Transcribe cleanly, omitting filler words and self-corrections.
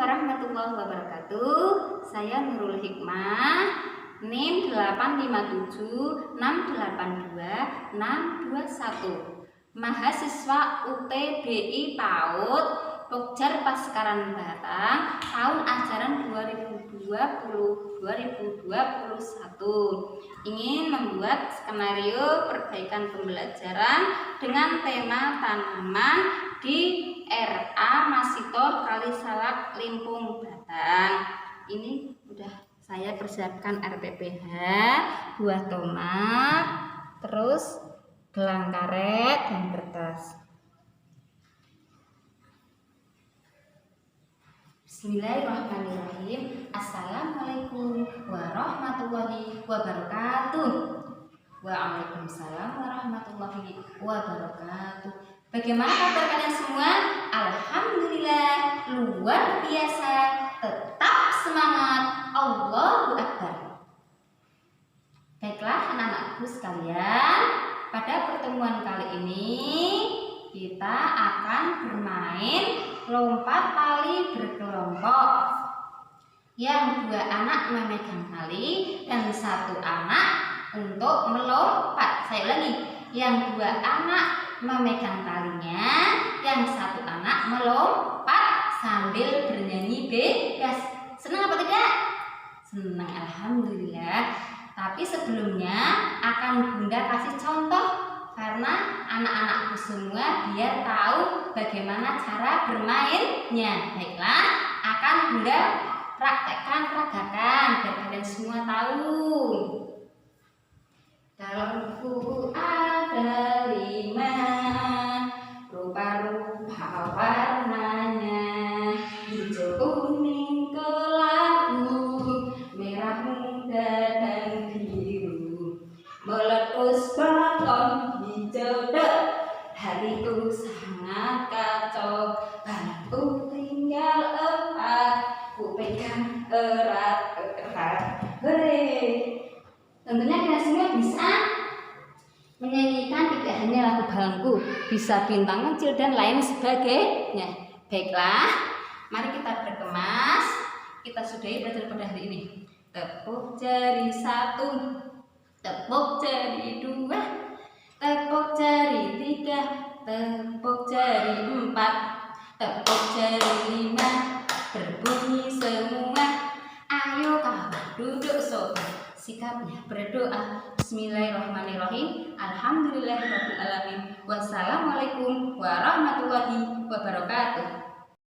warahmatullahi wabarakatuh. Saya Nurul Hikmah, NIM 857682621, mahasiswa UTBI PAUD Pokjar Paskaran Batang, tahun ajaran 2020-2021. Ingin membuat skenario perbaikan pembelajaran dengan tema tanaman di RA Masito Kalisalak Limpung Batang. Ini udah saya persiapkan RPPH, buah tomat, terus gelang karet dan kertas. Bismillahirrahmanirrahim. Assalamualaikum warahmatullahi wabarakatuh. Waalaikumsalam warahmatullahi wabarakatuh. Bagaimana kabar kalian semua? Alhamdulillah, luar biasa. Tetap semangat. Allahu Akbar. Baiklah anak-anakku sekalian, pada pertemuan kali ini kita akan bermain lompat tali berkelompok. Yang 2 anak memegang tali dan 1 anak untuk melompat. Saya ulangi, yang 2 anak memegang talinya, yang 1 anak melompat sambil bernyanyi bebas. Senang apa tidak? Senang, alhamdulillah. Tapi sebelumnya akan Bunda kasih contoh, karena anak-anakku semua biar tahu bagaimana cara bermainnya. Baiklah, akan Bunda praktekkan, peragakan biar kalian semua tahu. Dalam buku ada 5 rupa-rupa warnanya, hijau, kuning, kelabu, merah muda dan biru. Meletus balon hijau dek, hatiku sangat kacau. Balonku tinggal 4, ku pegang erat-erat. Hore! Tentunya kalian semua bisa menyanyikan tidak hanya lagu balonku, bisa bintang kecil dan lain sebagainya. Baiklah, mari kita berkemas. Kita sudahi belajar pada hari ini. Tepuk jari 1, tepuk jari 2, tepuk jari 3, tepuk jari 4, tepuk jari 5, berbunyi semua. Ayo kawan duduk sobat, sikapnya berdoa. Bismillahirrahmanirrahim. Alhamdulillahirabbil alamin. Wassalamualaikum warahmatullahi wabarakatuh.